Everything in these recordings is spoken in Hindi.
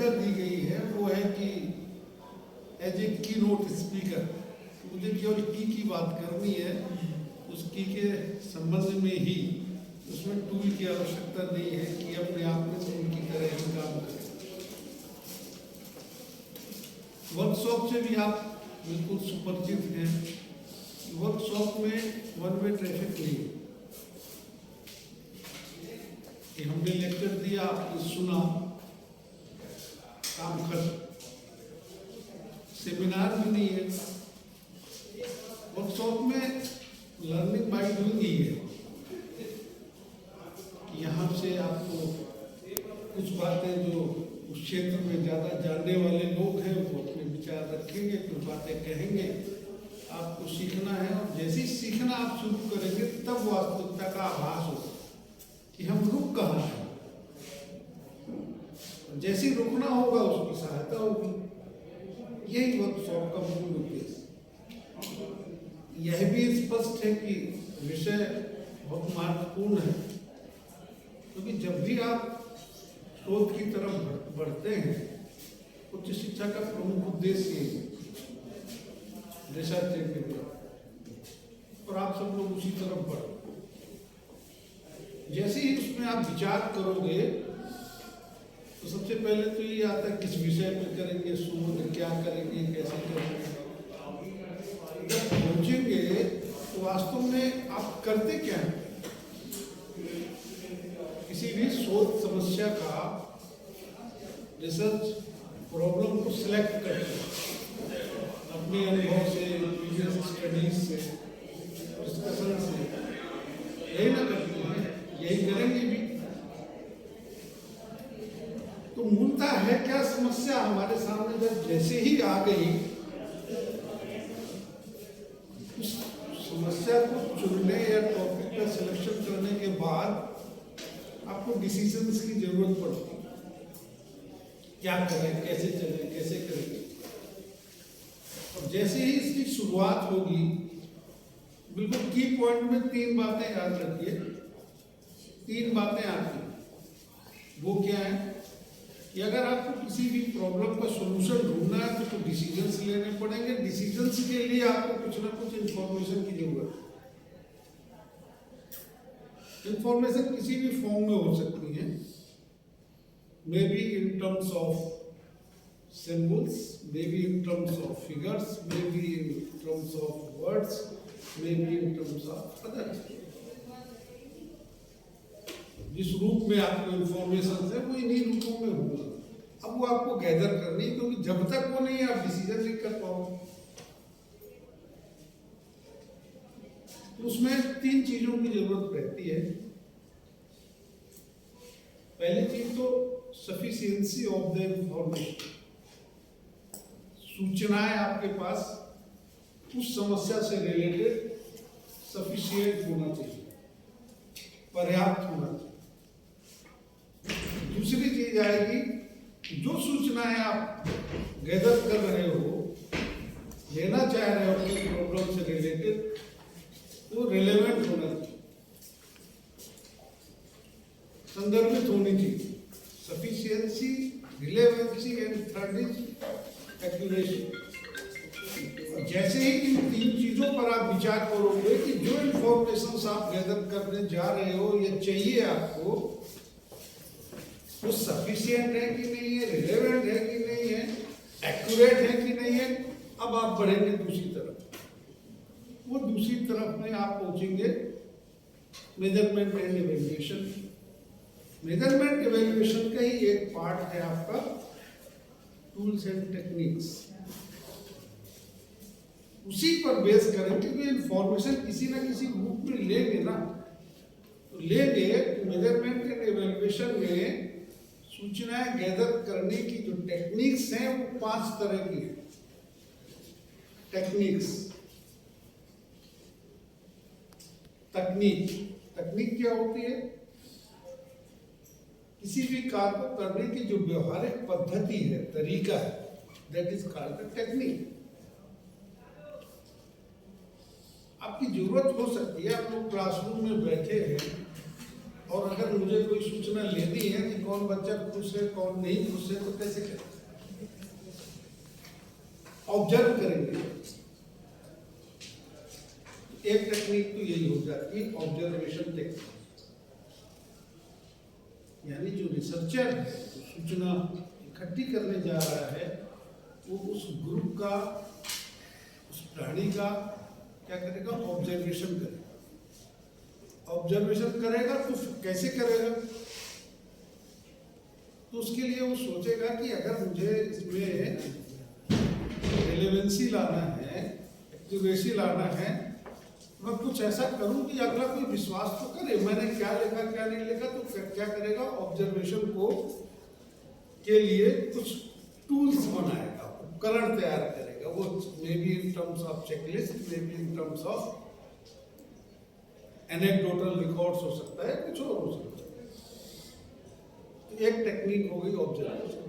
सुविधा दी गई है वो है कि एज ए की नोट स्पीकर मुझे केवल की बात करनी है, उस की के संबंध में ही, उसमें टूल की आवश्यकता नहीं है कि अपने आप में टूल की तरह ही काम करें। वर्कशॉप से भी आप बिल्कुल सुपरिचित हैं। वर्कशॉप में वन वे ट्रैफिक नहीं है कि हमने लेक्चर दिया, आपने सुना, काम खत्म। सेमिनार भी नहीं है। वर्कशॉप में लर्निंग बाय डूइंग ही है कि यहाँ से आपको कुछ बातें जो उस क्षेत्र में ज़्यादा जानने वाले लोग हैं वो अपने विचार रखेंगे, कुछ बातें कहेंगे, आपको सीखना है। और जैसे ही सीखना आप शुरू करेंगे तब वास्तविकता का आभास होगा कि हम रुक कहाँ हैं। जैसे रुकना होगा उसकी सहायता होगी। यही वर्कशॉप का मूल उद्देश्य। यह भी स्पष्ट है कि विषय बहुत महत्वपूर्ण है, क्योंकि जब भी आप शोध की तरफ बढ़ते हैं, उच्च शिक्षा का प्रमुख उद्देश्य ये रिसर्च एक्टिविटी, और आप सब लोग उसी तरफ बढ़। जैसे ही उसमें आप विचार करोगे तो सबसे पहले तो ये आता है किस विषय पे करेंगे शोध, क्या करेंगे, कैसे करेंगे। जब पहुंचेंगे तो वास्तव में आप करते क्या हैं। किसी भी शोध समस्या का रिसर्च प्रॉब्लम को सिलेक्ट करते हैं अपने अनुभव से, प्रीवियस स्टडीज से, डिस्कशन से। यही ना करते हैं, यही करेंगे भी। तो मूलतः है क्या समस्या हमारे सामने, जब जैसे ही आ गई उस समस्या को चुनने या टॉपिक का सिलेक्शन करने के बाद आपको डिसीजंस की जरूरत पड़ती है। क्या करें, कैसे चलें, कैसे करेंगे। और जैसे ही इसकी शुरुआत होगी, बिल्कुल की पॉइंट में 3 बातें याद रखिए। 3 बातें आती हैं। वो क्या है कि अगर आपको किसी भी प्रॉब्लम का सॉल्यूशन ढूंढना है तो डिसीजंस लेने पड़ेंगे। डिसीजंस के लिए आपको कुछ ना कुछ इंफॉर्मेशन की जरूरत है। इंफॉर्मेशन किसी भी फॉर्म में हो सकती है, मे be in terms of symbols, may be in terms of figures, may be in terms of words, may be in terms of other. जिस रूप में आपको इंफॉर्मेशन है वो इन्हीं रूपों में होगा। अब वो आपको गैदर करनी, क्योंकि जब तक वो नहीं आप डिसीजन नहीं कर पाओगे। तो उसमें 3 चीजों की जरूरत रहती है। पहली चीज तो सफिशिएंसी ऑफ द इंफॉर्मेशन। सूचनाएं आपके पास उस समस्या से रिलेटेड सफिशिएंट होना चाहिए, पर्याप्त होना चाहिए। दूसरी चीज आएगी, जो सूचनाएं आप गैदर कर रहे हो, लेना चाह रहे हो अपने प्रॉब्लम से रिलेटेड, वो रिलेवेंट होना चाहिए, संदर्भित होनी चाहिए। Sufficiency, relevancy and third is accuracy. जैसे ही इन 3 चीजों पर आप विचार करोगे कि जो इंफॉर्मेशन आप गैदर करने जा रहे हो या चाहिए आपको, वो सफिशिएंट है कि नहीं है, रिलेवेंट है कि नहीं है, एक्यूरेट है कि नहीं है, अब आप बढ़ेंगे दूसरी तरफ। वो दूसरी तरफ में आप पहुंचेंगे measurement and evaluation. Measurement evaluation का ही एक पार्ट है आपका टूल्स एंड टेक्निक्स। उसी पर बेस करेंगे कि इंफॉर्मेशन किसी ना किसी रूप में लेंगे ना, तो लेंगे। मेजरमेंट एंड इवैल्यूएशन में सूचनाएं गैदर करने की जो टेक्निक्स हैं वो 5 तरह की है। टेक्निक्स, तकनीक क्या होती है? किसी भी कार्य को करने की जो व्यवहारिक पद्धति है, तरीका है, that is called the technique. आपकी जरूरत हो सकती है, आप लोग क्लासरूम में बैठे हैं और अगर मुझे कोई सूचना लेनी है कि कौन बच्चा खुश है कौन नहीं खुश है तो कैसे करें? ऑब्जर्व करेंगे। एक टेक्निक तो यही हो जाती है ऑब्जर्वेशन टेक्निक, यानी जो रिसर्चर है जो सूचना इकट्ठी करने जा रहा है वो उस ग्रुप का उस प्राणी का क्या करेगा? ऑब्जर्वेशन करेगा। ऑब्जर्वेशन करेगा तो कैसे करेगा? तो उसके लिए वो सोचेगा कि अगर मुझे इसमें रिलेवेंसी लाना है, एक्यूरेसी लाना है, मैं कुछ ऐसा करूं कि अगला कोई विश्वास तो करे मैंने क्या लिखा क्या नहीं लिखा। तो क्या करेगा? ऑब्जर्वेशन को के लिए कुछ टूल्स बनाएगा, उपकरण तैयार करेगा। वो मे be in terms of checklist, may be in terms of anecdotal records हो सकता है, कुछ और हो सकता है। तो एक टेक्निक हो गई ऑब्जर्वेशन।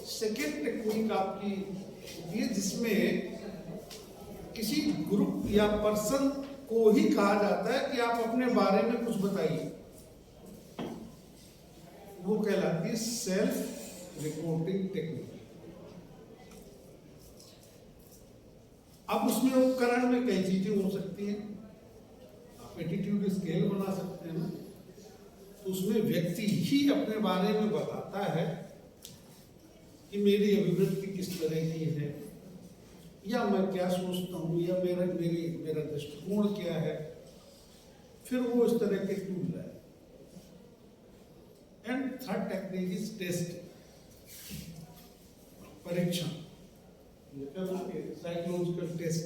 सेकेंड टेक्निक आपकी ये जिसमें किसी ग्रुप या पर्सन को ही कहा जाता है कि आप अपने बारे में कुछ बताइए, वो कहलाती है सेल्फ रिपोर्टिंग टेक्निक। अब उसमें उपकरण में कई चीजें हो सकती हैं। आप एटीट्यूड स्केल बना सकते हैं ना, तो उसमें व्यक्ति ही अपने बारे में बताता है कि मेरी अभिव्यक्ति किस तरह की है, या मैं क्या सोचता हूँ, या मेरा दृष्टिकोण क्या है। फिर वो इस तरह के टूल है। And third technique is test, परीक्षण, साइकोलॉजिकल टेस्ट।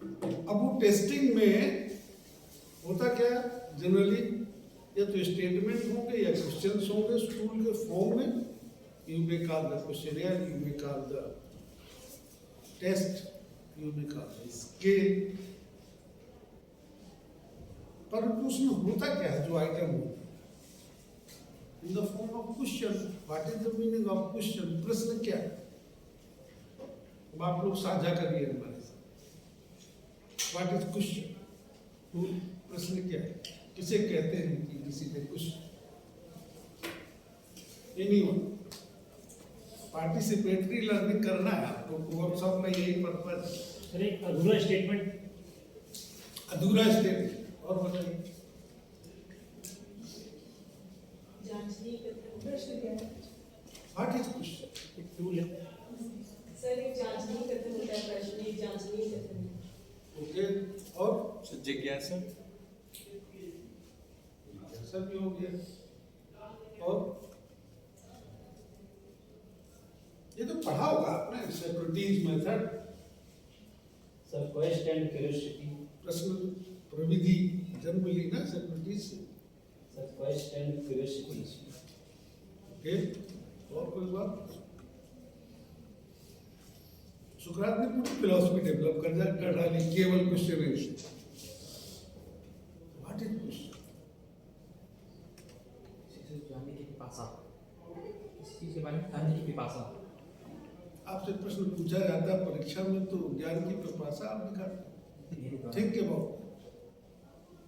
अब वो टेस्टिंग में होता क्या है? जनरली या तो स्टेटमेंट होंगे या क्वेश्चंस होंगे स्कूल के फॉर्म में। You may call the questionnaire, you may call the test, you may call the scale. पर उसमें होता क्या है? जो आइटम होते in the form of question. What is the meaning of question? प्रश्न क्या है? अब आप लोग साझा करिए हमारे साथ। What is question? प्रश्न क्या है? किसे कहते हैं कि किसी ने कुछ एनीवन पार्टिसिपेटरी लर्निंग करना है आपको। वर्कशॉप में यही पर्पस। सर एक अधूरा स्टेटमेंट और बताइए। What is question? एक टूल है सर, एक जांचनी कथन होता है, प्रश्न एक जांचनी कथन है। ओके, और जिज्ञासा सब भी हो गया। और ये तो पढ़ा होगा आपने, Socrates method, sir question and curiosity. प्रश्न प्रविधि जन्म ली ना सोक्रेटिस से। Sir question and curiosity. Okay, और कोई बात? सुकरात ने पूरी फिलॉसफी डेवलप कर डाली केवल क्वेश्चन से। What is question? जानने की पिपासा, इस चीज के बारे में जानने की पिपासा। आपसे प्रश्न पूछा जाता है परीक्षा में तो ज्ञान की पिपासा आप दिखाते। ठीक है बाबू,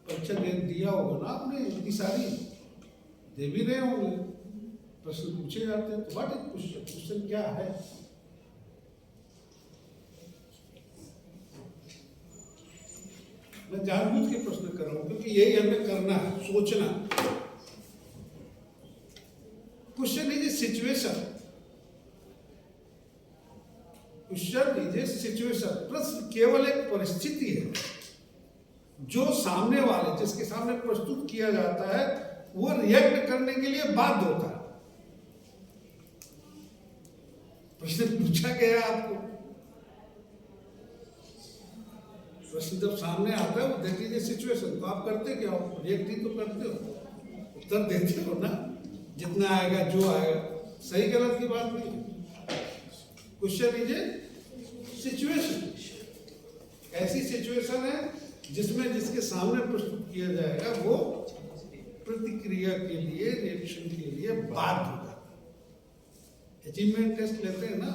परीक्षा दिया होगा ना आपने, इतनी सारी दे भी रहे होंगे, प्रश्न पूछे जाते हैं। तो व्हाट इज क्वेश्चन? क्वेश्चन क्या है? मैं जानबूझ के प्रश्न कर रहा हूं क्योंकि यही हमें करना है, सोचना। Question is a situation. Question is a situation. प्रश्न केवल एक परिस्थिति है जो सामने वाले जिसके सामने प्रस्तुत किया जाता है वो रिएक्ट करने के लिए बाध्य होता है। प्रश्न पूछा गया आपको, प्रश्न जब सामने आता है वो दैट इज ए सिचुएशन, तो आप करते क्या हो? रिएक्ट ही तो करते हो, उत्तर देते हो ना, जितना आएगा जो आएगा। सही गलत की बात नहीं है। क्वेश्चन इज ए सिचुएशन, ऐसी सिचुएशन है जिसमें जिसके सामने प्रस्तुत किया जाएगा वो प्रतिक्रिया के लिए, रिएक्शन के लिए बाध्य होगा। अचीवमेंट टेस्ट लेते हैं ना,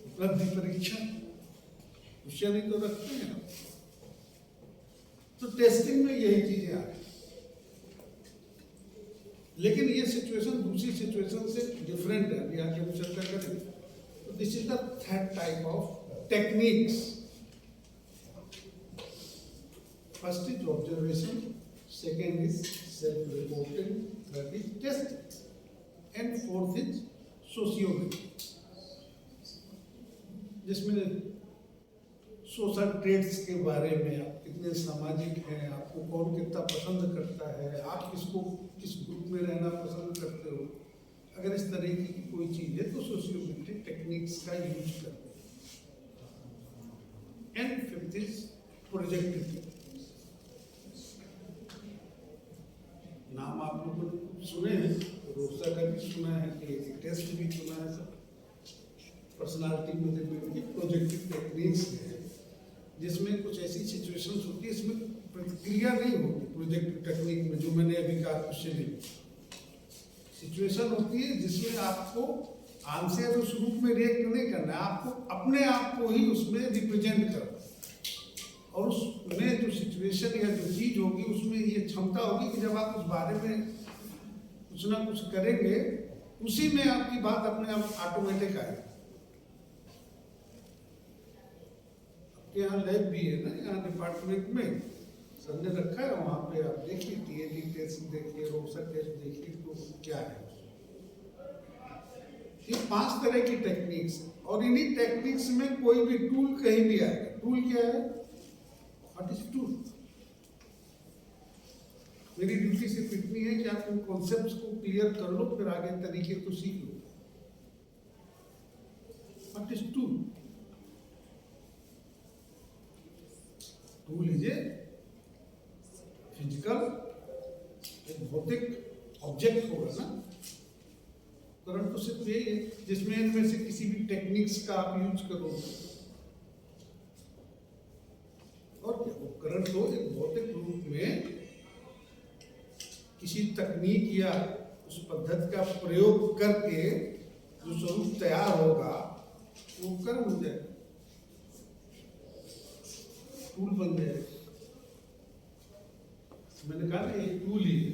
उपलब्धि परीक्षा, क्वेश्चन ही तो रखते हैं। तो टेस्टिंग में यही चीजें आ रही, लेकिन ये सिचुएशन दूसरी सिचुएशन से डिफरेंट है, अभी आगे हम चर्चा करेंगे। तो this is the third type of techniques. First is observation, second is self reporting, third is test and fourth is sociology, जिसमें सोशल ट्रेड्स के बारे में, आप कितने सामाजिक हैं, आपको कौन कितना पसंद करता है, आप किसको किस ग्रुप में रहना पसंद करते हो, अगर इस तरीके की कोई चीज है तो सोशियोमेट्रिक टेक्निक्स का यूज करते हैं। And fifth is projective. नाम आप लोगों ने सुने हैं, रोसा का भी सुना है, टेस्ट भी सुना है, सब पर्सनालिटी मैनेजमेंट की प्रोजेक्टिव टेक्निक्स है, जिसमें कुछ ऐसी सिचुएशंस होती है, इसमें प्रतिक्रिया नहीं होती प्रोजेक्टिव टेक्निक में, जो मैंने अभी कहा क्वेश्चन सिचुएशन होती है जिसमें आपको आंसर उस रूप में रिएक्ट नहीं करना है, आपको अपने आप को ही उसमें रिप्रेजेंट करना है, और उसमें जो सिचुएशन या जो चीज होगी उसमें ये क्षमता होगी कि जब आप उस बारे में कुछ ना कुछ करेंगे, उसी में आपकी बात अपने आप ऑटोमेटिक आएगी। यहाँ लैब भी है ना, यहाँ डिपार्टमेंट में सर ने रखा है, वहाँ पे आप देखिए टीएडी टेस्ट देखिए, रोसा टेस्ट देखिए, तो क्या है। ये 5 तरह की टेक्निक्स, और इन्हीं टेक्निक्स में कोई भी टूल कहीं भी आएगा। टूल क्या है? What is tool? मेरी ड्यूटी सिर्फ इतनी है कि आप उन कॉन्सेप्ट्स को क्लियर कर लो, फिर आगे तरीके को सीख लो। What is tool? Tool is a physical, एक भौतिक ऑब्जेक्ट होगा ना। करंट तो सिर्फ यही है जिसमें इनमें से किसी भी टेक्निक्स का आप यूज करोगे, और क्या उपकरण तो एक भौतिक रूप में किसी तकनीक या उस पद्धति का प्रयोग करके जो स्वरूप तैयार होगा वो उपकरण हो जाएगा, टूल बन जाएगा। मैंने कहा ना एक टूल ही है,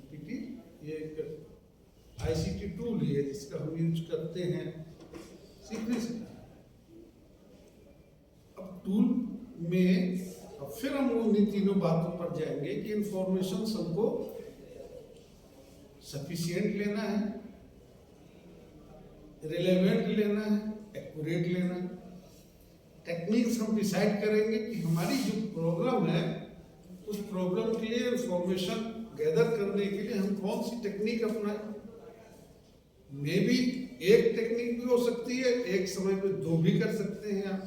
पीपीटी ये एक आईसीटी टूल ही है जिसका हम यूज करते हैं सीखने से। अब टूल में अब फिर हम उन्हीं तीनों बातों पर जाएंगे कि इंफॉर्मेशन हमको सफिशिएंट लेना है, रिलेवेंट लेना है, एक्यूरेट लेना है। टेक्निक्स हम डिसाइड करेंगे कि हमारी जो प्रॉब्लम है उस प्रॉब्लम के लिए इंफॉर्मेशन गैदर करने के लिए हम कौन सी टेक्निक अपनाएं। मे बी एक टेक्निक भी हो सकती है, एक समय पे 2 भी कर सकते हैं आप।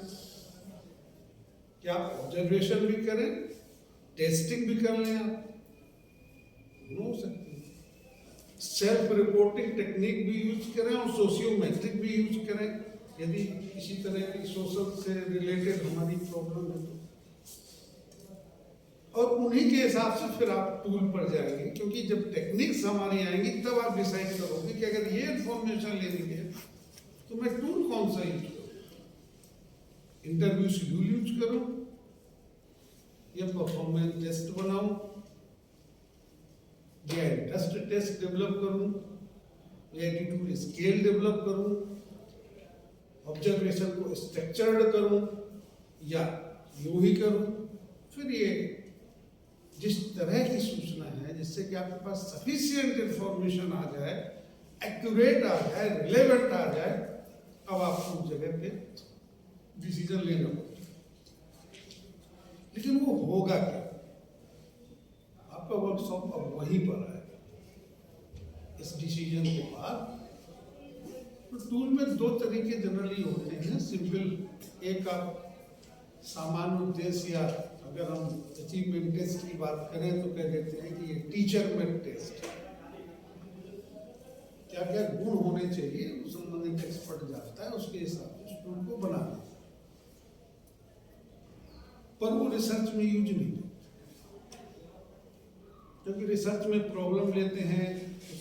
क्या आप ऑब्जर्वेशन भी करें, टेस्टिंग भी कर लें, आप दोनों हो सकते हैं। सेल्फ रिपोर्टिंग टेक्निक भी यूज करें और सोशियोमेट्रिक भी यूज करें, यदि किसी तरह की सोशल से रिलेटेड हमारी प्रॉब्लम है तो। और उन्हीं के हिसाब से फिर आप टूल पर जाएंगे, क्योंकि जब टेक्निक्स हमारी आएंगी तब आप डिसाइड करोगे कि अगर ये इंफॉर्मेशन लेनी है तो मैं टूल कौन सा यूज करूं। इंटरव्यू शेड्यूल यूज करूं या परफॉर्मेंस टेस्ट बनाऊं या इंटरेस्ट टेस्ट डेवलप करूं या एटीट्यूड स्केल डेवलप करूं, ऑब्जर्वेशन को स्ट्रक्चर्ड करूं या यूं ही करूं। फिर ये जिस तरह की सूचना है जिससे कि आपके पास सफिशिएंट इंफॉर्मेशन आ जाए, एक्यूरेट आ जाए, रिलेवेंट आ जाए, अब आपको उस जगह पे डिसीजन लेना पड़ेगा। लेकिन वो होगा क्या? आपका वर्कशॉप अब वहीं पर आएगा इस डिसीजन के बाद। तो टूल में 2 तरीके जनरली होते हैं। सिंपल, एक आप सामान्य उद्देश्य, या अगर हम अचीवमेंट टेस्ट की बात करें तो कह देते हैं कि ये टीचर मेड टेस्ट, क्या क्या गुण होने चाहिए उस संबंधित एक्सपर्ट जानता है, उसके हिसाब से उस टूल को बना दें। पर वो रिसर्च में यूज नहीं है, क्योंकि रिसर्च में प्रॉब्लम लेते हैं,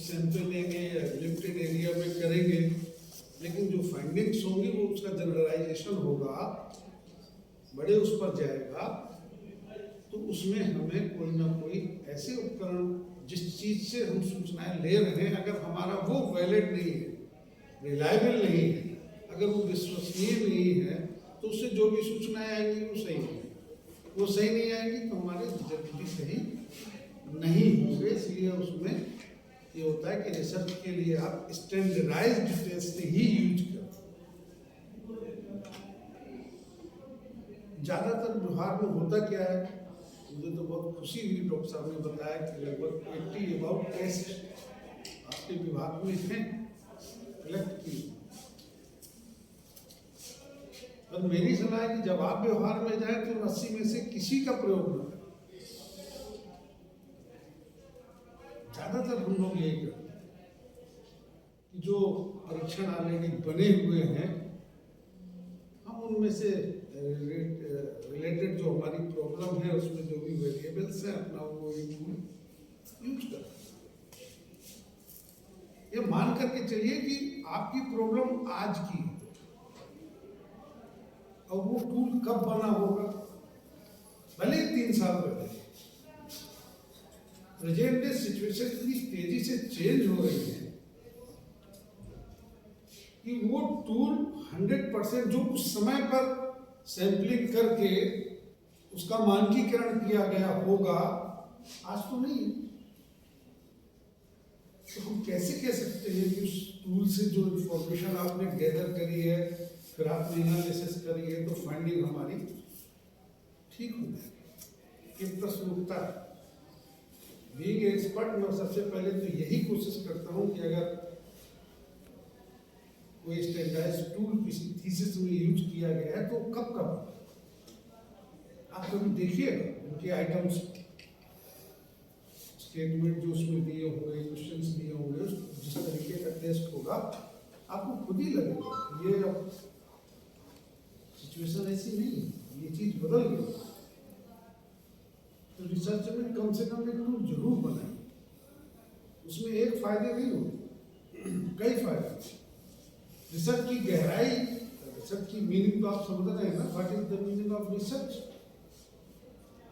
सैंपल लेंगे या लिमिटेड एरिया में करेंगे, लेकिन जो फाइंडिंग्स होंगी वो उसका जनरलाइजेशन होगा, बड़े उस पर जाएगा, तो उसमें हमें कोई ना कोई ऐसे उपकरण, जिस चीज से हम सूचनाएं ले रहे हैं, अगर हमारा वो वैलिड नहीं है, रिलायबल नहीं है, अगर वो विश्वसनीय नहीं है, तो उससे जो भी सूचनाएं आएंगी वो सही नहीं, वो सही नहीं आएंगी तो हमारे रिजल्ट भी सही नहीं होंगे। इसलिए उसमें ये होता है कि रिसर्च के लिए आप स्टैंडर्डाइज्ड टेस्ट ही यूज करें। ज़्यादातर व्यवहार में होता क्या है, मुझे तो बहुत खुशी हुई, डॉक्टर साहब ने बताया कि लगभग 80 अबाउट टेस्ट आपके विभाग में हैं कलेक्ट की। और मेरी सलाह है कि जब आप व्यवहार में जाए तो 80 में से किसी का प्रयोग न करें। ज्यादातर हम लोग यही करते हैं कि जो परीक्षण ऑलरेडी बने हुए हैं, हम उनमें से रिलेटेड जो हमारी प्रॉब्लम है उसमें जो भी वेरिएबल्स हैं अपना वो यूज करें। ये मान करके चलिए कि आपकी प्रॉब्लम आज की है और वो टूल कब बना होगा, भले ही 3 साल पहले। प्रेजेंट डे सिचुएशन इतनी तेजी से चेंज हो रही है कि वो टूल 100% जो उस समय पर सैंपलिंग करके उसका मानकीकरण किया गया होगा, आज तो नहीं है। तो हम कैसे कह सकते हैं कि उस टूल से जो इंफॉर्मेशन आपने गैदर करी है, फिर आपने एनालिसिस करी है, तो फाइंडिंग हमारी ठीक हो जाएगी। ये प्रश्न उठता है। बीइंग एक्सपर्ट, मैं सबसे पहले तो यही कोशिश करता हूँ कि अगर कोई स्टैंडर्डाइज्ड टूल किसी थीसिस में यूज किया गया है तो कब आप कभी देखिएगा उनके आइटम्स, स्टेटमेंट जो उसमें दिए होंगे, क्वेश्चंस दिए होंगे, जिस तरीके का टेस्ट होगा आपको खुद ही लगेगा ये अब सिचुएशन ऐसी नहीं है, ये चीज बदल गई। तो रिसर्च में कम से कम एक टूल जरूर बनाए। उसमें एक फायदे नहीं होते, कई फायदे। रिसर्च की गहराई, रिसर्च की मीनिंग तो आप समझ रहे हैं ना, what is the meaning of research?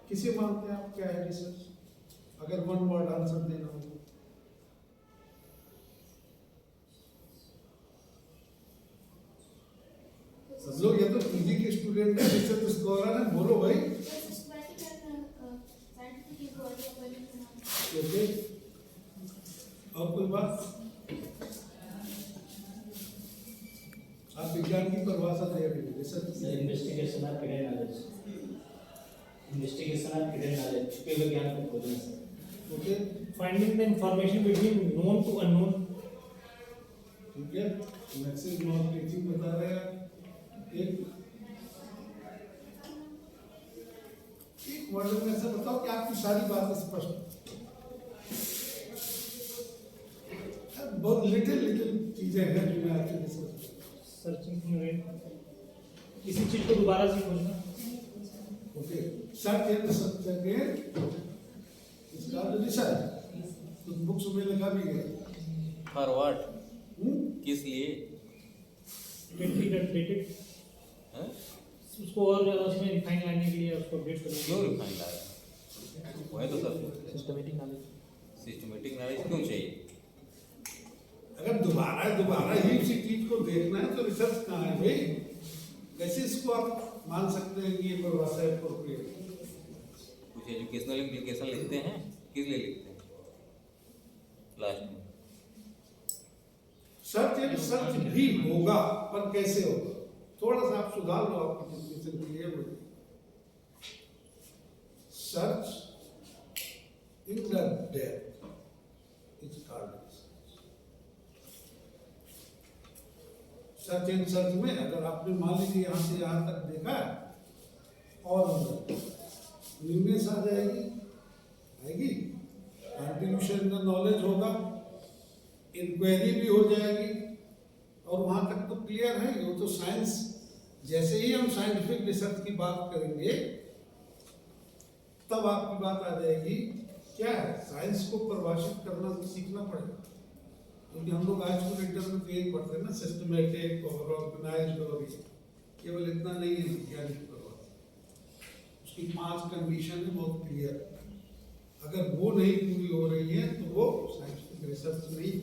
किसे मानते हैं आप, क्या है रिसर्च? अगर वन वर्ड आंसर देना हो सब लोग, ये तो पीजी के स्टूडेंट हैं, रिसर्च स्कॉलर हैं, बोलो भाई। ओके, और कोई बात? आप विज्ञान की परिभाषा दे रहे हैं research. Investigation of hidden knowledge, investigation of hidden knowledge, छुपे हुए ज्ञान को खोजना sir. Okay, finding the information between known to unknown. ठीक है, मैक्सिमम नॉन टीचिंग बता रहे हैं। एक वर्ड में ऐसा बताओ कि आपकी सारी बातें स्पष्ट। बहुत लिटिल चीजें हैं जो मैं आपसे डिस्कस। सर्चिंग किसी चीज को दोबारा से खोजना। Okay, search and search again, इसका रिसर्च तो बुक्स में लिखा भी गया। For what? किस लिए? डेटेड हैं? उसको और ज्यादा उसमें रिफाइन लाने के लिए उसको अपडेट करना। क्यों रिफाइन ला रहे हैं? वही तो सब सिस्टमेटिक नॉलेज। सिस्टमेटिक नॉलेज क्यों चाहिए? अगर दोबारा ही उसी चीज को देखना है तो रिसर्च कहाँ है भाई? कैसे इसको आप मान सकते हैं कि ये परिभाषा एप्रोप्रिएट? कुछ एजुकेशनल इम्प्लीकेशन लिखते हैं, किस लिए लिखते हैं लास्ट में? सर्च एंड सर्च भी होगा, पर कैसे होगा? थोड़ा सा आप सुधार लो, आपकी डेफिनेशन क्लियर हो। Search in the depth is called search and search में अगर आपने मान लीजिए यहाँ से यहाँ तक देखा और न्यूनेस आ आएगी, कंट्रीब्यूशन इन द नॉलेज होगा, इंक्वायरी भी हो जाएगी, और वहां तक तो क्लियर है। वो तो साइंस, जैसे ही हम साइंटिफिक रिसर्च की बात करेंगे तब आपकी बात आ जाएगी क्या है, साइंस को परिभाषित करना सीखना पड़ेगा। क्योंकि हम लोग आज को इंटर में यही पढ़ते हैं ना, सिस्टमेटिक और ऑर्गेनाइज्ड, और केवल इतना नहीं है वैज्ञानिक परिभाषा, उसकी 5 कंडीशन है बहुत क्लियर। अगर वो नहीं पूरी हो रही है तो वो साइंटिफिक रिसर्च नहीं।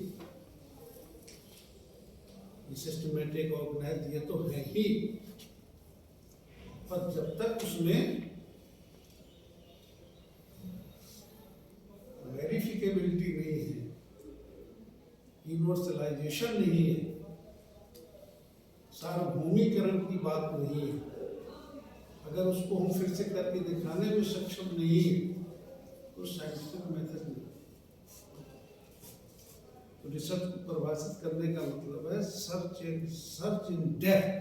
सिस्टमेटिक ऑर्गेनाइज ये तो है ही, पर जब तक उसमें वेरिफिकेबिलिटी नहीं है, यूनिवर्सलाइजेशन नहीं है, सार्वभौमिकरण की बात नहीं है, अगर उसको हम फिर से करके दिखाने में सक्षम नहीं है तो साइंटिफिक मेथड नहीं। तो रिसर्च को परिभाषित करने का मतलब है सर्च इन डेप्थ,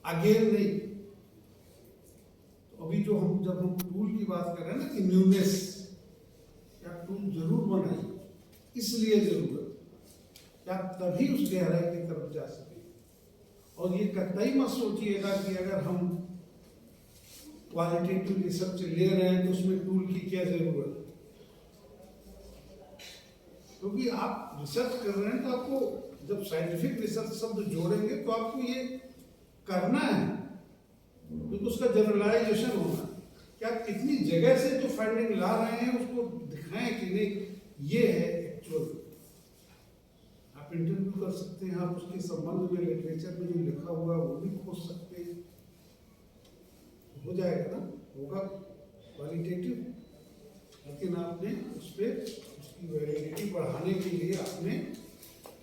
अगेन नहीं। तो अभी जो हम जब हम टूल की बात कर रहे हैं ना कि न्यूनेस, क्या टूल जरूर बनाइए, इसलिए जरूरत क्या तभी उस गहराई की तरफ जा सके। और ये कतई मत सोचिएगा कि अगर हम क्वालिटेटिव रिसर्च ले रहे हैं तो उसमें टूल की क्या जरूरत, क्योंकि आप रिसर्च कर रहे हैं तो आपको जब साइंटिफिक रिसर्च शब्द जोड़ेंगे तो आपको ये करना है, क्योंकि उसका जनरलाइजेशन होना, क्या कितनी जगह से जो फाइंडिंग ला रहे हैं उसको दिखाएं कि नहीं ये है एक्चुअल। आप इंटरव्यू कर सकते हैं, आप उसके संबंध में लिटरेचर में जो लिखा हुआ है वो भी खोज सकते हैं, हो जाएगा ना, होगा क्वालिटेटिव। लेकिन आपने उस पर उसकी वैलिडिटी बढ़ाने के लिए आपने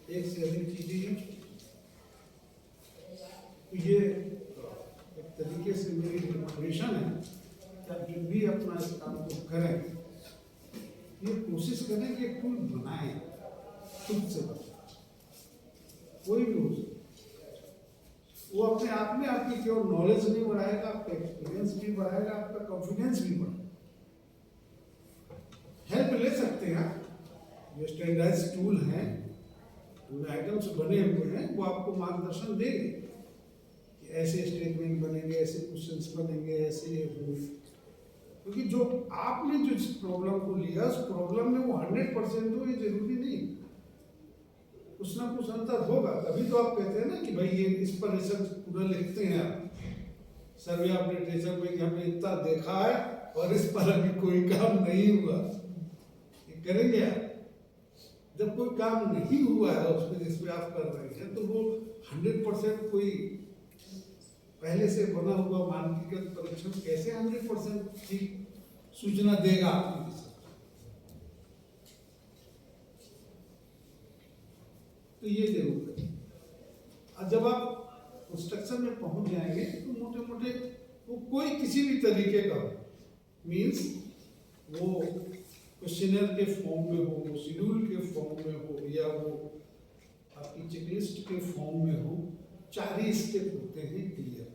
एक से अधिक चीजें यूज की। तो ये एक तरीके से मेरी रिकमेंडेशन है कि आप जब भी अपना इस काम को करें, ये कोशिश करें कि टूल बनाएं खुद से, कोई भी हो, वो अपने आप में आपकी केवल नॉलेज नहीं बढ़ाएगा, आपका एक्सपीरियंस भी बढ़ाएगा, आपका कॉन्फिडेंस भी बढ़ाएगा। हेल्प ले सकते हैं, जो स्टैंडर्डाइज टूल हैं, उनमें आइटम्स बने हुए हैं, वो आपको मार्गदर्शन देंगे कि ऐसे स्टेटमेंट बनेंगे, ऐसे क्वेश्चंस बनेंगे, ऐसे ये होंगे। क्योंकि जो आपने जो इस प्रॉब्लम को लिया, उस प्रॉब्लम में वो 100% हो ये जरूरी नहीं, कुछ ना कुछ अंतर होगा। तभी तो आप कहते हैं ना कि भाई ये इस पर रिसर्च पूरा लिखते हैं आप, सर्वे ऑफ लिटरेचर में कि हमने इतना देखा है और इस पर अभी कोई काम नहीं हुआ। ये करेंगे आप, जब कोई काम नहीं हुआ है उस पर जिसमें आप कर रहे हैं, तो वो 100% कोई पहले से बना हुआ मानकीकृत परीक्षण कैसे 100% ठीक सूचना देगा आपकी रिसर्च। तो ये जरूर है। और जब आप कंस्ट्रक्शन में पहुंच जाएंगे तो मोटे मोटे वो कोई किसी भी तरीके का मीन्स वो क्वेश्चनर के फॉर्म में हो, वो शेड्यूल के फॉर्म में हो, या वो आपकी चेकलिस्ट के फॉर्म में हो, 4 ही स्टेप होते हैं क्लियर।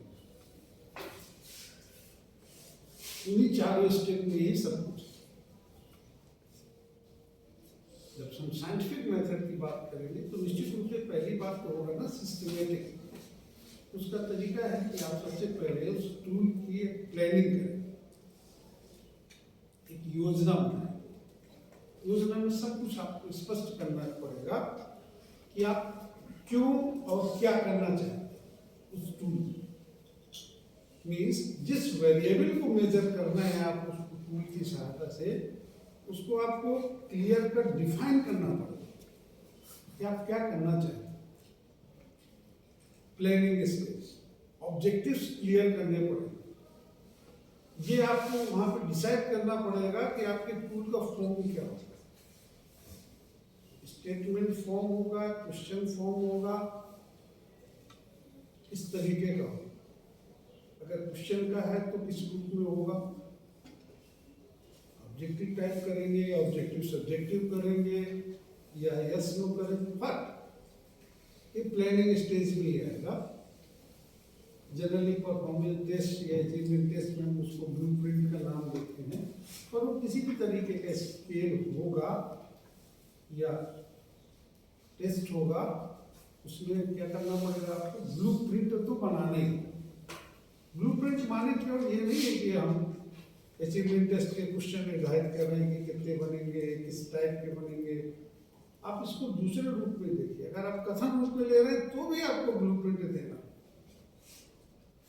उन्हीं 4 स्टेप में ही सब कुछ। जब हम साइंटिफिक मेथड की बात करेंगे तो निश्चित रूप से पहली बात तो होगा ना सिस्टमेटिक। उसका तरीका है कि आप सबसे पहले उस टूल की एक प्लानिंग करें, एक योजना बनाएं। योजना में सब कुछ आपको स्पष्ट करना पड़ेगा कि आप क्यों और क्या करना चाहते उस टूल में। मीन्स जिस वेरिएबल को मेजर करना है आप उस टूल की सहायता से, उसको आपको क्लियर कर डिफाइन करना पड़ेगा कि आप क्या करना चाहते हैं। प्लानिंग स्टेज, ऑब्जेक्टिव्स क्लियर करने पड़ेंगे। ये आपको वहां पे डिसाइड करना पड़ेगा कि आपके टूल का फॉर्म क्या होगा। स्टेटमेंट फॉर्म होगा, क्वेश्चन फॉर्म होगा, इस तरीके का होगा। अगर क्वेश्चन का है तो किस रूप में होगा, ऑब्जेक्टिव टाइप करेंगे, ऑब्जेक्टिव सब्जेक्टिव करेंगे, या यस नो करेंगे। बट ये प्लानिंग स्टेज में ही आएगा। जनरली परफॉर्मेंस टेस्ट या अचीवमेंट टेस्ट में हम उसको ब्लूप्रिंट का नाम देते हैं, पर वो किसी भी तरीके का स्केल होगा या टेस्ट होगा, उसमें क्या करना पड़ेगा आपको, ब्लूप्रिंट तो बनाना ही। ब्लूप्रिंट माने केवल ये नहीं है कि हम अचीवमेंट टेस्ट के क्वेश्चन निर्धारित कर रहे हैं कि कितने बनेंगे, किस टाइप के बनेंगे। आप इसको दूसरे रूप में देखिए। अगर आप कथन रूप में ले रहे हैं तो भी आपको ब्लूप्रिंट देना।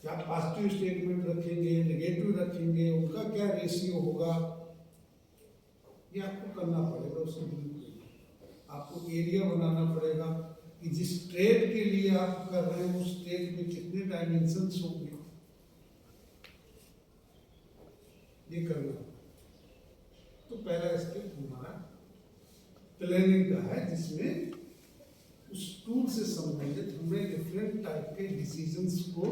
क्या पॉजिटिव स्टेटमेंट रखेंगे, नेगेटिव रखेंगे, उनका क्या रेशियो होगा, ये आपको करना पड़ेगा। उससे आपको एरिया बनाना पड़ेगा कि जिस ट्रेड के लिए आप कर रहे हैं उस ट्रेड में कितने डायमेंशंस होंगे, ये करना। तो पहला स्टेप हमारा प्लानिंग का है, जिसमें उस टूल से संबंधित हमें डिफरेंट टाइप के डिसीजंस को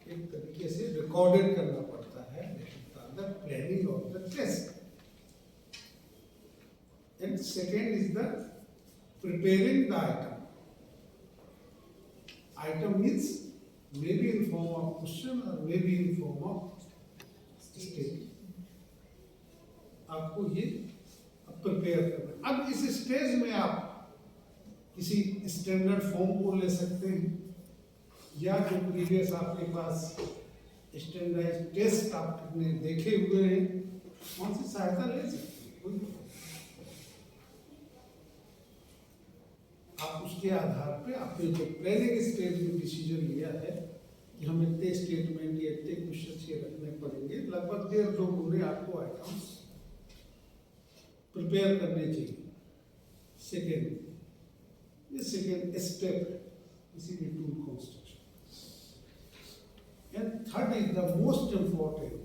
एक तरीके से रिकॉर्डेड करना पड़ता है, the planning of the test. And second is the preparing the item. Item means may be in form of question और may be in form of statement. आपको ये प्रिपेयर करना। अब इस स्टेज में आप किसी स्टैंडर्ड फॉर्म को ले सकते हैं, या जो प्रीवियस आपके पास स्टैंडर्डाइज टेस्ट आपने देखे हुए हैं, कौन सी सहायता ले सकते हैं, कोई भी। आप उसके आधार पे आपने जो प्लानिंग स्टेज में डिसीजन लिया है कि हम इतने स्टेटमेंट या इतने क्वेश्चन ये रखने पड़ेंगे, लगभग 1.5-2 गुने आपको आइटम्स प्रिपेयर करने चाहिए। सेकेंड, ये सेकेंड स्टेप है किसी भी tool construction. And third is the most important,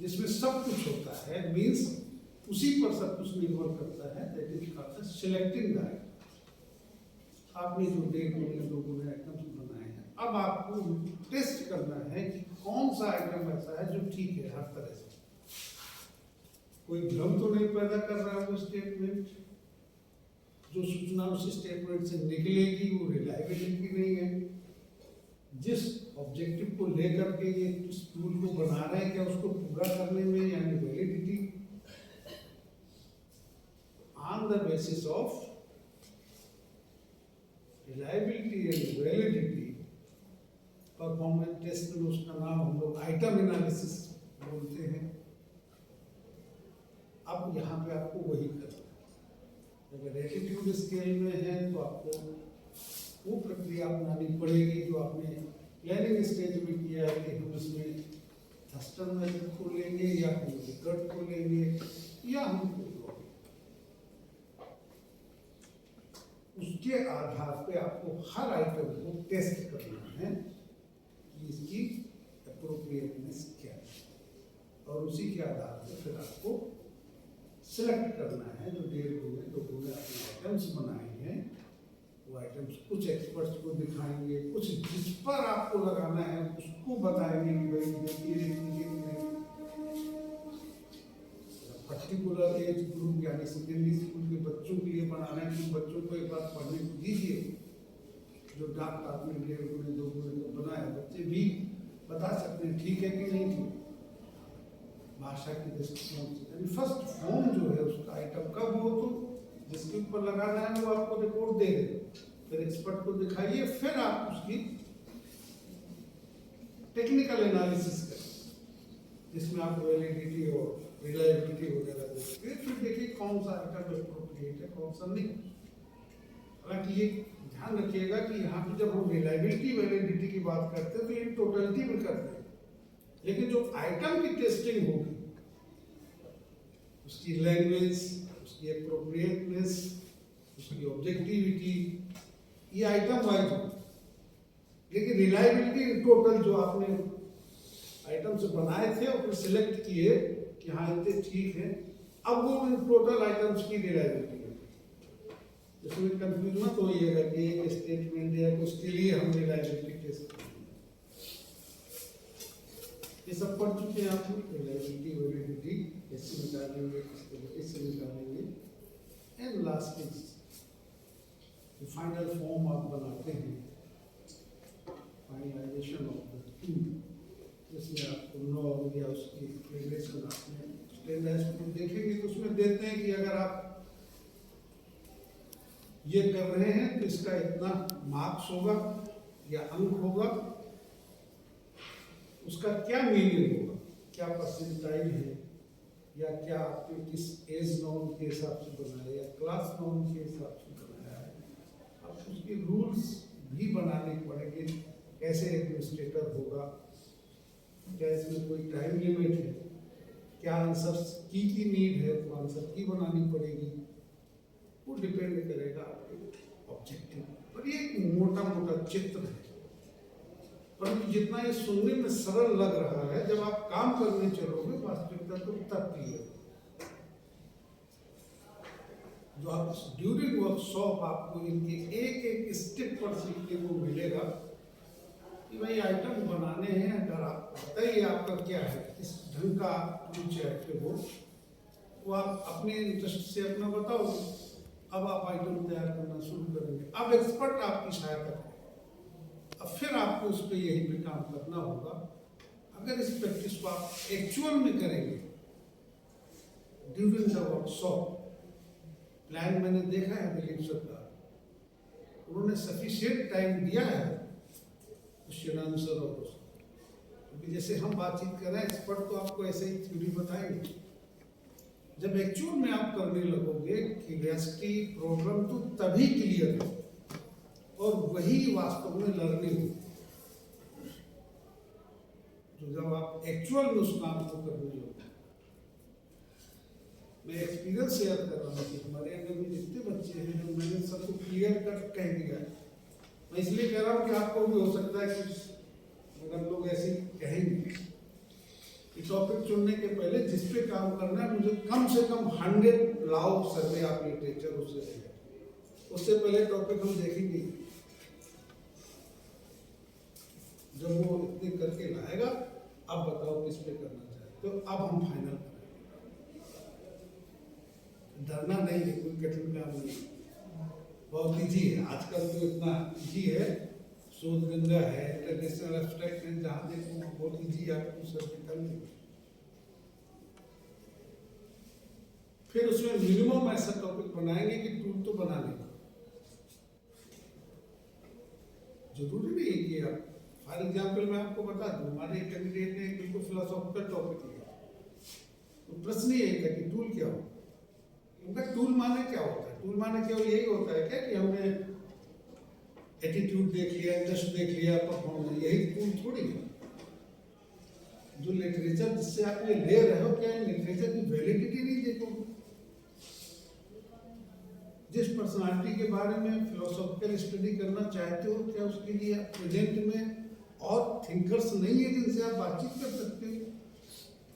जिसमें सब कुछ होता है, मीन्स उसी पर सब कुछ निर्भर करता है, that is called selecting the item. आपने जो 1.5 गुने 2 गुने आइटम्स बनाए हैं, अब आपको टेस्ट करना है कि कौन सा आइटम ऐसा है जो ठीक है हर तरह से, कोई भ्रम तो नहीं पैदा कर रहा है वो स्टेटमेंट, जो सूचना उस स्टेटमेंट से निकलेगी वो रिलायबिलिटी नहीं है, जिस ऑब्जेक्टिव को लेकर के ये इस टूल को बना रहे हैं क्या उसको पूरा करने में, यानी validity, on the basis of reliability and validity performance test में उसका नाम हम लोग आइटम एनालिसिस बोलते हैं। अब यहाँ पे आपको वही करना है। अगर एटीट्यूड स्केल में है तो आपको वो प्रक्रिया अपनानी पड़ेगी जो आपने प्लानिंग स्टेज में किया है कि हम इसमें थर्स्टन मेथड को लेंगे या हम रिकर्ट को लेंगे या हम उसके आधार पे आपको हर आइटम को टेस्ट करना है कि इसकी एप्रोप्रिएटनेस क्या है, और उसी के आधार पे फिर आपको सिलेक्ट करना है जो 1.5 गुने 2 गुने आपने आइटम्स बनाए हैं, वो आइटम्स कुछ एक्सपर्ट्स को दिखाएंगे, कुछ जिस पर आपको लगाना है उसको बताएंगे कि भाई देखिए पर्टिकुलर एज ग्रुप यानी सेकेंडरी स्कूल के बच्चों के लिए बना रहे हैं कि बच्चों को एक बार पढ़ने को दीजिए, जो ड्राफ्ट आपने 1.5 गुने 2 गुने को बनाया, बच्चे भी बता सकते हैं ठीक है कि नहीं ठीक, भाषा की दृष्टिकोण से। फर्स्ट फॉर्म जो है उसका आइटम कब हो तो जिसके ऊपर लगाना है वो आपको रिपोर्ट दे दे, फिर एक्सपर्ट को दिखाइए, फिर आप उसकी टेक्निकल एनालिसिस करें जिसमें आप वैलिडिटी और रिलायबिलिटी वगैरह देखिए, फिर देखिए कौन सा आइटम एप्रोप्रिएट है कौन सा नहीं। हालांकि ये ध्यान रखिएगा कि यहाँ पे जब हम रिलायबिलिटी वैलिडिटी की बात करते हैं तो ये टोटलिटी में करते हैं, लेकिन जो आइटम की टेस्टिंग होगी उसकी लैंग्वेज, उसकी एप्रोप्रिएटनेस, उसकी ऑब्जेक्टिविटी, ये आइटम वाइज होगी, लेकिन रिलायबिलिटी इन टोटल जो आपने आइटम से बनाए थे और फिर सिलेक्ट किए कि हाँ इतने ठीक है, अब वो इन टोटल आइटम्स की रिलायबिलिटी है। इसमें कंफ्यूज मत होइएगा कि एक स्टेटमेंट या उसके लिए हम रिलायबिलिटी टेस्ट करेंगे, ये सब पढ़ चुके हैं आप लोग। रिलायबिलिटी वैलिडिटी कैसे निकालेंगे, किस तरीके से निकालेंगे, and last is final form आप बनाते हैं, फाइनलाइजेशन ऑफ द टूल, जिसमें आपको नॉर्म या उसकी रिलेशन आपने स्टैंडर्ड्स को देखेंगे तो उसमें देते हैं कि अगर आप ये कर रहे हैं तो इसका इतना मार्क्स होगा या अंक होगा, उसका क्या मीनिंग होगा, क्या परसेंटाइल है, या क्या आपने किस एज नॉर्म के हिसाब से बनाया या क्लास नॉर्म के हिसाब से बनाया है। आप उसके रूल्स भी बनाने पड़ेंगे, कैसे एडमिनिस्ट्रेटर होगा, क्या इसमें कोई टाइम लिमिट है, क्या आंसर्स की नीड है तो आंसर की बनानी पड़ेगी, वो डिपेंड करेगा आपके ऑब्जेक्टिव पर। ये एक मोटा मोटा चित्र है, परंतु जितना ये सुनने में सरल लग रहा है, जब आप काम करने चलोगे वास्तविकता तो तब क्लियर। जो आप ड्यूरिंग वर्कशॉप आपको इनके एक एक स्टेप पर सीखने को मिलेगा कि भाई आइटम बनाने हैं, अगर आप बताइए आपका क्या है, किस ढंग का टूल चाहिए वो आप अपने इंटरेस्ट से अपना बताओ। अब आप आइटम तैयार करना शुरू करेंगे, अब एक्सपर्ट आपकी सहायता करें, अब फिर आपको उस पर यही पे काम करना होगा। अगर इस प्रैक्टिस को आप एक्चुअल में करेंगे ड्यूरिंग द वर्कशॉप, प्लान मैंने देखा है दिलीप सर का, उन्होंने सफिशिएंट टाइम दिया है क्वेश्चन आंसर और क्योंकि जैसे हम बातचीत कर रहे हैं, एक्सपर्ट तो आपको ऐसे ही थ्योरी बताएंगे। जब एक्चुअल में आप करने लगोगे क्यूरियोसिटी प्रॉब्लम तो तभी क्लियर है और वही वास्तव में लर्निंग है। जो जब आप एक्चुअल में उस काम को करने लगोगे, मैं एक्सपीरियंस शेयर कर रहा हूँ कि हमारे अंदर में जितने बच्चे हैं, जो मैंने सबको क्लियर कट कह दिया है, मैं इसलिए कह रहा हूँ कि आपको भी हो सकता है कि अगर लोग ऐसे कहेंगे कि टॉपिक चुनने के पहले जिस पे काम करना है मुझे कम से कम 100 लाओ सर्वे आप लिटरेचर उससे देंगे, उससे पहले टॉपिक हम देखेंगे। जब वो इतने करके लाएगा, अब बताओ किस पे करना चाहे, तो अब हम फाइनल करेंगे। डरना नहीं है, कोई कठिन काम नहीं, बहुत इजी है। आजकल तो इतना इजी है, शोध गंगा है, इंटरनेशनल एब्स्ट्रैक्ट है, जहाँ देखो बहुत इजी आपको सब कर लेंगे। फिर उसमें मिनिमम ऐसा टॉपिक बनाएंगे कि टूल तो बना लेगा। जरूरी नहीं है कि आप, फॉर एग्जाम्पल मैं आपको बता दूं, हमारे कैंडिडेट ने बिल्कुल फिलोसॉफिकल टॉपिक लिया, तो प्रश्न ये है कि टूल क्या हो, उनका टूल माने क्या होता है? टूल माने केवल यही होता है क्या कि हमने एटीट्यूड देख लिया, इंटरेस्ट देख लिया, परफॉर्मेंस, यही टूल थोड़ी है। जो लिटरेचर जिससे आप ये ले रहे हो, क्या लिटरेचर की वैलिडिटी नहीं देखोगे? जिस पर्सनालिटी के बारे में फिलोसॉफिकल स्टडी करना चाहते हो, क्या उसके लिए प्रेजेंट में और थिंकर्स नहीं है जिनसे आप बातचीत कर सकते हो?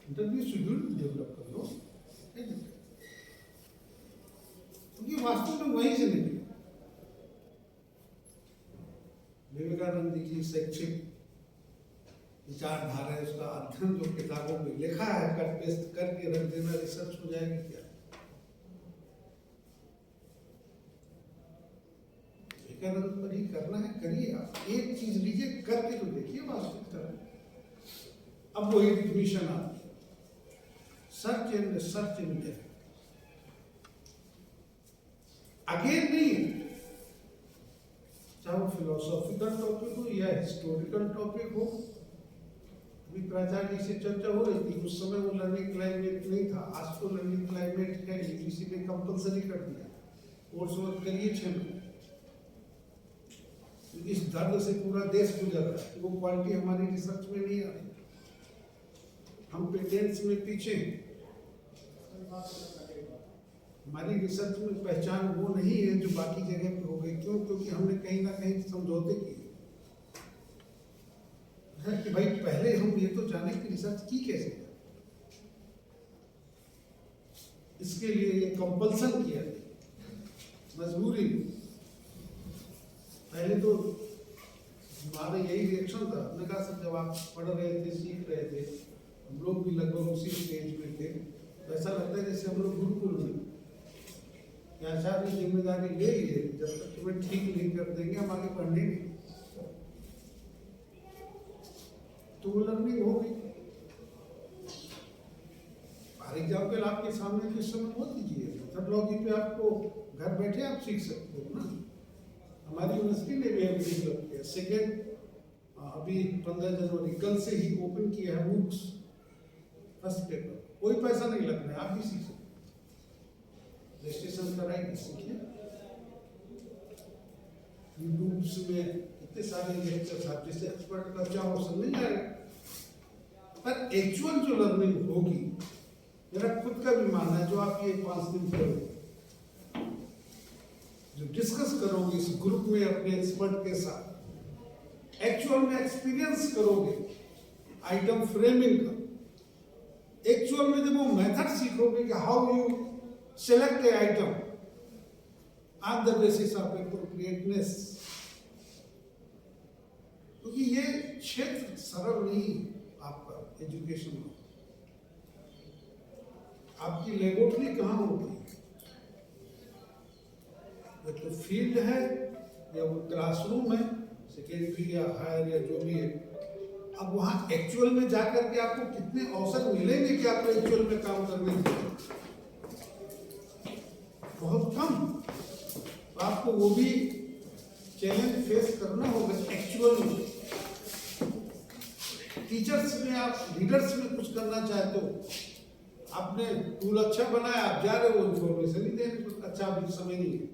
इंटरव्यू शेड्यूल डेवलप कर लो, क्योंकि वास्तव में वहीं से निकले। विवेकानंद जी की शैक्षिक विचारधारा है, उसका अध्ययन जो किताबों में लिखा है, कट पेस्ट करके रख देना, रिसर्च हो जाएगी क्या? विवेकानंद पर ही करना है, करिए। आप एक चीज लीजिए, करके तो देखिए वास्तविकता। अब वही डिफिनीशन आती है, search and research in depth. Again नहीं है, चाहे वो फिलोसॉफिकल टॉपिक हो या हिस्टोरिकल टॉपिक हो। अभी प्राचार्य जी से चर्चा हो रही थी, उस समय वो लर्निंग क्लाइमेट नहीं था, आज तो लर्निंग क्लाइमेट है, यूजीसी ने कंपलसरी कर दिया, कोर्स वर्क करिए 6 महीने। इस दर्द से पूरा देश गुजर रहा है, वो क्वालिटी हमारी रिसर्च में नहीं आ रही, हम पेटेंट्स में पीछे हैं। हमारी रिसर्च में पहचान वो नहीं है जो बाकी जगह पे हो गई। क्यों? क्योंकि हमने कहीं ना कहीं समझौते किए कि भाई पहले हम ये तो जाने कि रिसर्च की कैसे है, इसके लिए ये कंपल्सन किया गया, मजबूरी। पहले तो हमारा यही रिएक्शन था, हमने कहा सर जब आप पढ़ रहे थे, सीख रहे थे, हम लोग भी लगभग उसी स्टेज में थे, तो ऐसा लगता है जैसे हम लोग गुरुकुल में, आचार्य ने जिम्मेदारी ले ली है, जब तक तुम्हें ठीक नहीं कर देंगे हम आगे बढ़ने नहीं। तो वो लर्निंग हो गई। फॉर एग्जाम्पल आपके सामने किस समय मत कीजिए, मेथडोलॉजी पे आपको घर बैठे आप सीख सकते हो ना। हमारी यूनिवर्सिटी ने भी अभी डेवलप किया, सेकेंड अभी 15 जनवरी कल से ही ओपन किया है बुक्स, फर्स्ट पेपर, कोई पैसा नहीं लगना है, आप भी सीख सकते, रजिस्ट्रेशन कराएंगे, सीखिए। यूट्यूब में इतने सारे लेक्चर्स आप जिससे एक्सपर्ट का चाहो सब मिल जाएगा, पर एक्चुअल जो लर्निंग होगी, मेरा खुद का भी मानना है, जो आप ये 5 दिन करोगे, जो डिस्कस करोगे इस ग्रुप में अपने एक्सपर्ट के साथ, एक्चुअल में एक्सपीरियंस करोगे आइटम फ्रेमिंग का, एक्चुअल में जब वो मेथड सीखोगे कि how you select A item on the basis of appropriateness, क्योंकि ये क्षेत्र सरल नहीं आपका एजुकेशन में। आपकी लेबोरेटरी कहाँ होती है? ये तो फील्ड है या वो क्लासरूम है, सेकेंडरी या हायर या जो भी है। अब वहाँ एक्चुअल में जाकर के आपको कितने अवसर मिलेंगे कि आपको एक्चुअल में काम करने के? बहुत कम। तो आपको वो भी चैलेंज फेस करना होगा एक्चुअल में। टीचर्स में आप लीडर्स में कुछ करना चाहते हो, आपने टूल अच्छा बनाया, आप जा रहे हो इन्फॉर्मेशन ही देने को, अच्छा अभी समय नहीं है।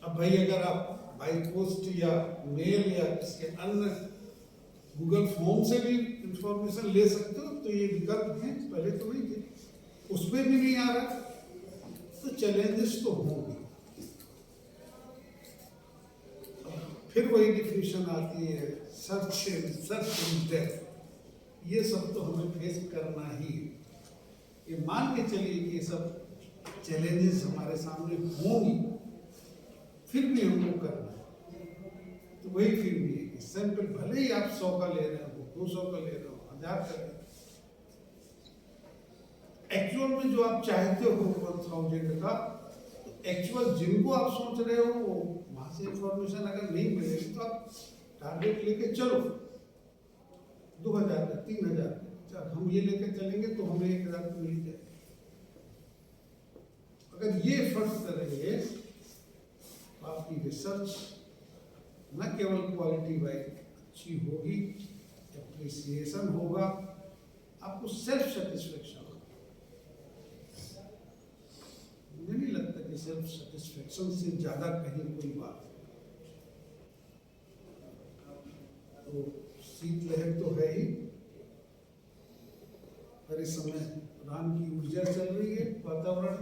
अब भाई अगर आप बाई पोस्ट या मेल या किसी अन्य गूगल फॉर्म से भी इंफॉर्मेशन ले सकते हो, तो ये विकल्प हैं, पहले तो नहीं थे, उसमें भी नहीं आ रहा, तो चैलेंजेस तो होंगे। फिर वही डिफिनेशन आती है, सर्च इन डेप्थ, ये सब तो हमें फेस करना ही है। ये मान के चलिए कि ये सब चैलेंजेस हमारे सामने होंगी, फिर भी हमको करना है। तो वही फिर भी है कि सैंपल भले ही आप 100 का ले रहे हो, 200 का ले रहे हो, 1000 का ले रहे हो, एक्चुअल में जो आप चाहते हो 1000 का, तो एक्चुअल जिनको आप सोच रहे हो वो वहां से इंफॉर्मेशन अगर नहीं मिलेगी, तो आप टारगेट लेके चलो 2000 का, 3000 का, हम ये लेके चलेंगे तो हमें 1000 को मिल जाए। अगर ये फर्ज करेंगे, आपकी रिसर्च न केवल क्वालिटी वाइज अच्छी होगी, एप्रिसिएशन होगा, आपको सेल्फ सेटिस्फेक्शन होगा। मुझे नहीं लगता कि सेल्फ सेटिस्फेक्शन से ज्यादा कहीं कोई बात है। तो शीतलहर तो है ही, पर इस समय राम की ऊर्जा चल रही है, वातावरण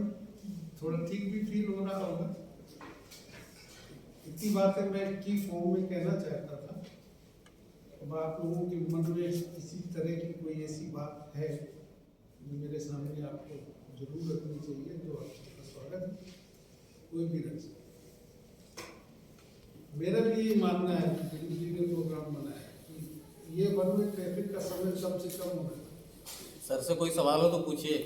थोड़ा ठीक भी फील हो रहा होगा। इतनी बातें मैं की फॉर्म में कहना चाहता था। अब आप लोगों के मन में किसी तरह की कोई ऐसी बात है जो मेरे सामने आपको जरूर रखनी चाहिए, तो आपका स्वागत है, कोई भी रख सकते। मेरा भी ये मानना है कि इंटीरियर प्रोग्राम बनाया कि ये वन में ट्रैफिक का समय कम से कम होगा। सर से कोई सवाल हो तो पूछिए।